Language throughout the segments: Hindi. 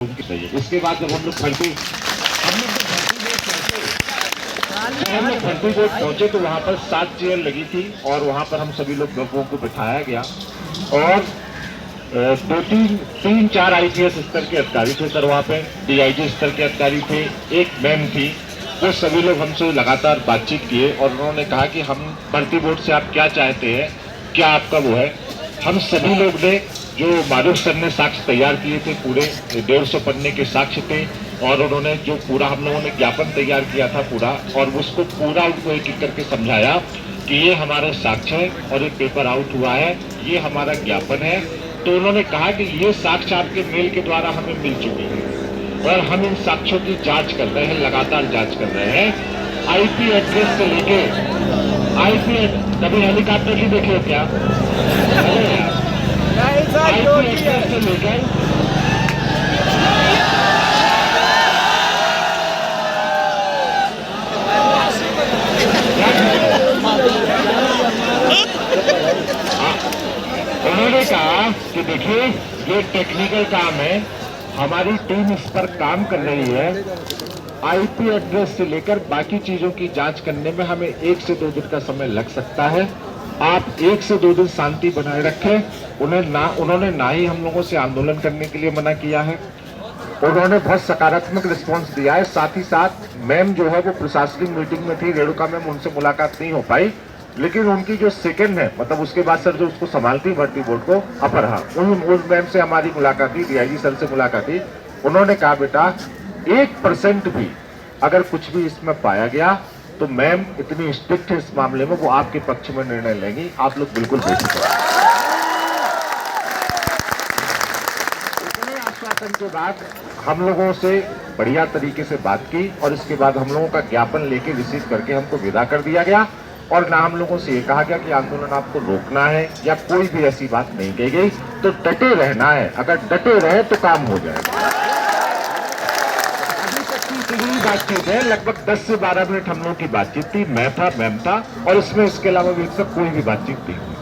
इसके बाद जब हम लोग भर्ती बोर्ड पहुंचे तो वहां पर 7 चेयर लगी थी और वहां पर हम सभी लोग लोगों को बिठाया गया और 3-4 IPS स्तर के अधिकारी थे सर, वहां पे DIG स्तर के अधिकारी थे, एक मैम थी। वो सभी लोग हमसे लगातार बातचीत किए और उन्होंने कहा कि हम भर्ती बोर्ड से आप क्या चाहते हैं, क्या आपका वो है। हम सभी लोग ने जो माधव सर ने साक्ष्य तैयार किए थे, पूरे 150 पन्ने के साक्ष्य थे और उन्होंने जो पूरा हम लोगों ने ज्ञापन तैयार किया था पूरा, और उसको पूरा उनको एक एक करके समझाया कि ये हमारे साक्ष्य है और ये पेपर आउट हुआ है, ये हमारा ज्ञापन है। तो उन्होंने कहा कि ये साक्ष्य आपके मेल के द्वारा हमें मिल चुके हैं और हम इन साक्ष्यों की जांच कर रहे हैं, लगातार जांच कर रहे हैं। IP एड्रेस से लेके कभी हेलीकॉप्टर ही देखे हो क्या? IP एड्रेस से लेकर उन्होंने कहा कि देखिए ये टेक्निकल काम है, हमारी टीम इस पर काम कर रही है। IP एड्रेस से लेकर बाकी चीजों की जांच करने में हमें 1 से 2 दिन का समय लग सकता है। आप 1 से 2 दिन शांति बनाए रखें। उन्होंने ना ही हम लोगों से आंदोलन करने के लिए मना किया है, उन्होंने बहुत सकारात्मक रिस्पांस दिया है। साथ ही साथ मैम जो है वो प्रशासनिक मीटिंग में थी, रेणुका मैम, उनसे मुलाकात नहीं हो पाई, लेकिन उनकी जो सेकंड है, मतलब उसके बाद सर जो उसको संभालती भर्ती बोर्ड को, अपरहा, उस मैम से हमारी मुलाकात हुई, DIG सर से मुलाकात हुई। उन्होंने कहा बेटा 1% भी अगर कुछ भी इसमें पाया गया तो मैम इतनी स्ट्रिक्ट है इस मामले में, वो आपके पक्ष में निर्णय लेंगी, आप लोग बिल्कुल बेफिक्र रहिए। इतने आश्वासन के बाद हम लोगों से बढ़िया तरीके से बात की और इसके बाद हम लोगों का ज्ञापन लेके रिसीव करके हमको विदा कर दिया गया और ना हम लोगों से ये कहा गया कि आंदोलन आपको रोकना है या कोई भी ऐसी बात नहीं कही गई। तो डटे रहना है, अगर डटे रहे तो काम हो जाएगा। अभी तक की बातचीत है, लगभग 10 से 12 मिनट हम लोगों की बातचीत थी, मैं था, मैम था, और इसमें इसके अलावा भी सब कोई भी बातचीत नहीं हुई।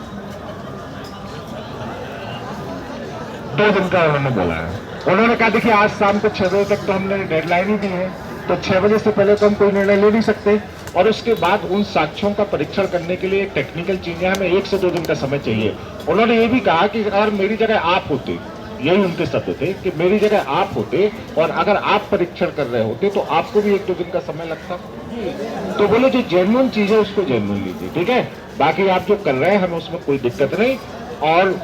2 दिन का उन्होंने बोला है। उन्होंने कहा देखिए आज शाम को 6 बजे तक तो हमने डेडलाइन ही दी है, तो 6 बजे से पहले तो हम कोई निर्णय ले नहीं सकते, और उसके बाद उन साक्ष्यों का परीक्षण करने के लिए टेक्निकल चीजें हमें 1 से 2 दिन का समय चाहिए। उन्होंने ये भी कहा कि अगर मेरी जगह आप होते, यही उनके शब्द थे कि मेरी जगह आप होते और अगर आप परीक्षण कर रहे होते तो आपको भी 1-2 दिन का समय लगता। तो बोले जो जेन्युइन चीज है उसको जेन्युइन लीजिए, ठीक है, बाकी आप जो कर रहे हैं हमें उसमें कोई दिक्कत नहीं। और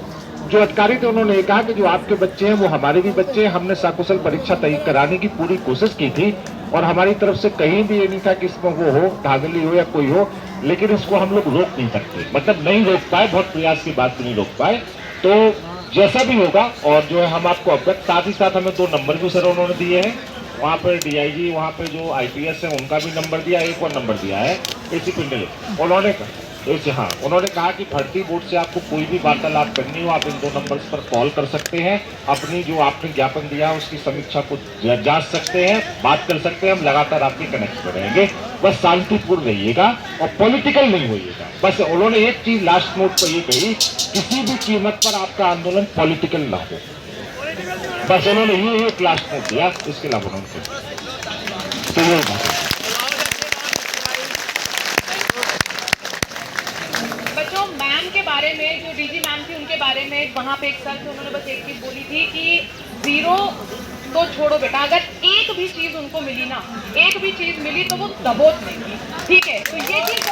जो अधिकारी थे उन्होंने ये कहा कि जो आपके बच्चे हैं वो हमारे भी बच्चे हैं, हमने सकुशल परीक्षा तय कराने की पूरी कोशिश की थी और हमारी तरफ से कहीं भी ये नहीं था कि इसमें वो हो, धांधली हो या कोई हो, लेकिन इसको हम लोग रोक नहीं सकते, मतलब नहीं रोक पाए, बहुत प्रयास की बात नहीं रोक पाए। तो जैसा भी होगा और जो है हम आपको अवगत, साथ ही साथ हमें 2 नंबर भी सर उन्होंने दिए हैं, वहाँ पर DIG, वहाँ पे जो IPS है उनका भी नंबर दिया, एक और नंबर दिया है AC पिंडल। उन्होंने कहा कि भर्ती बोर्ड से आपको कोई भी वार्तालाप करनी हो आप इन 2 नंबर्स पर कॉल कर सकते हैं, अपनी जो आपने ज्ञापन दिया उसकी समीक्षा को जांच सकते हैं, बात कर सकते हैं, हम लगातार आपके कनेक्ट में रहेंगे। बस शांतिपूर्ण रहिएगा और पॉलिटिकल नहीं होइएगा। बस उन्होंने एक चीज लास्ट नोट पर ये कही, किसी भी कीमत पर आपका आंदोलन पॉलिटिकल ना हो, बस उन्होंने ये एक लास्ट नोट दिया, इसके अलावा उन्होंने तो यही बात है। बारे में जो DG मैम थी उनके बारे में वहाँ पे एक सर थे, उन्होंने बस एक चीज बोली थी कि 0 तो छोड़ो बेटा, अगर एक भी चीज उनको मिली ना, एक भी चीज मिली तो वो दबोच लेंगी, ठीक है। तो ये चीज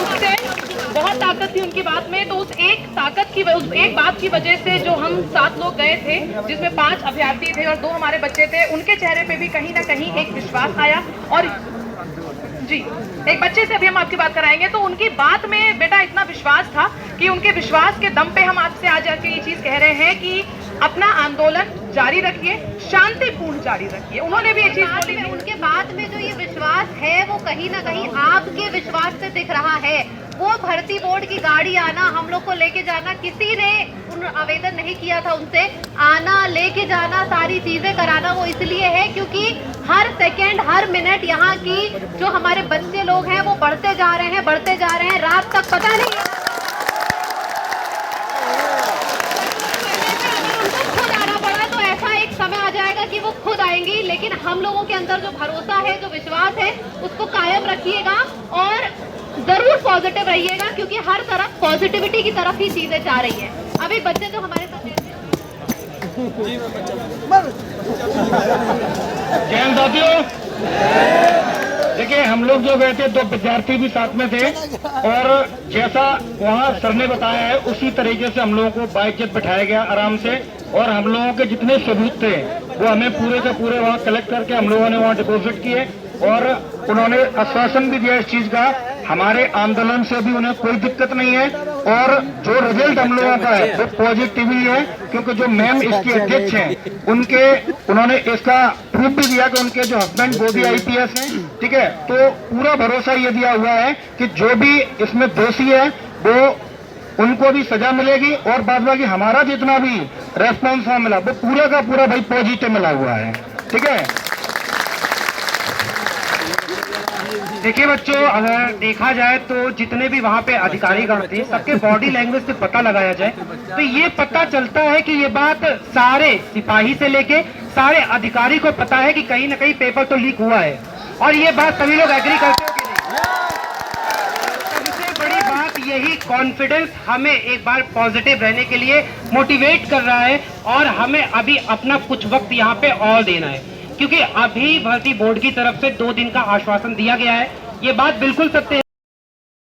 उससे बहुत ताकत थी उनकी बात में। तो उस एक ताकत की, उस एक बात की वजह से जो हम 7 लोग गए थे, जिसमें 5 अभ्यर्थी थे और 2 हमारे बच्चे थे, उनके चेहरे पे भी कहीं ना कहीं एक विश्वास आया। और जी, एक बच्चे से अभी हम आपकी बात कराएंगे, तो उनकी बात में बेटा इतना विश्वास था कि उनके विश्वास के दम पे हम आपसे आज आके ये चीज कह रहे हैं कि अपना आंदोलन जारी रखिए, शांतिपूर्ण जारी रखिए। उन्होंने भी ये चीज बोली है। उनके बात में जो ये विश्वास है वो कहीं ना कहीं आपके विश्वास से दिख रहा है। वो भर्ती बोर्ड की गाड़ी आना, हम लोग को लेके जाना, किसी ने आवेदन नहीं किया था उनसे, आना, लेके जाना, सारी चीजें कराना वो इसलिए है क्योंकि हर सेकेंड, हर मिनट यहाँ की जो हमारे बच्चे लोग हैं वो बढ़ते जा रहे हैं, रात तक पता नहीं हम लोगों के अंदर जो भरोसा है, जो विश्वास है, उसको कायम रखिएगा और जरूर पॉजिटिव रहिएगा, क्योंकि हर तरफ पॉजिटिविटी की तरफ ही चीजें जा रही है। अभी बच्चे जो हमारे साथ हैं, जैन साथियों, देखिए हम लोग जो गए थे 2 विद्यार्थी भी साथ में थे और जैसा वहाँ सर ने बताया है उसी तरीके से हम लोगों को बाइक जेट बैठाया गया आराम से, और हम लोगों के जितने सबूत थे वो हमें पूरे से पूरे वहाँ कलेक्ट करके हम लोगों ने वहाँ डिपॉजिट किए, और उन्होंने आश्वासन भी दिया इस चीज का, हमारे आंदोलन से भी उन्हें कोई दिक्कत नहीं है, और जो रिजल्ट हम लोगों का है वो पॉजिटिव ही है, क्योंकि जो मैम इसकी अध्यक्ष हैं उन्होंने इसका प्रूफ भी दिया कि उनके जो हस्बैंड वो भी IPS हैं, ठीक है। तो पूरा भरोसा ये दिया हुआ है कि जो भी इसमें दोषी है वो उनको भी सजा मिलेगी, और बाद बाकी हमारा जितना भी रेस्पॉन्स वहां मिला वो पूरा का पूरा भाई पॉजिटिव मिला हुआ है, ठीक है। देखिए बच्चों, अगर देखा जाए तो जितने भी वहाँ पे अधिकारीगण थे सबके बॉडी लैंग्वेज से पता लगाया जाए तो ये पता चलता है कि ये बात सारे सिपाही से लेके सारे अधिकारी को पता है कि कहीं ना कहीं पेपर तो लीक हुआ है, और ये बात सभी लोग एग्री करते हो कि नहीं। सबसे बड़ी बात यही कॉन्फिडेंस हमें एक बार पॉजिटिव रहने के लिए मोटिवेट कर रहा है, और हमें अभी अपना कुछ वक्त यहाँ पे और देना है, क्योंकि अभी भर्ती बोर्ड की तरफ से 2 दिन का आश्वासन दिया गया है। ये बात बिल्कुल सत्य है।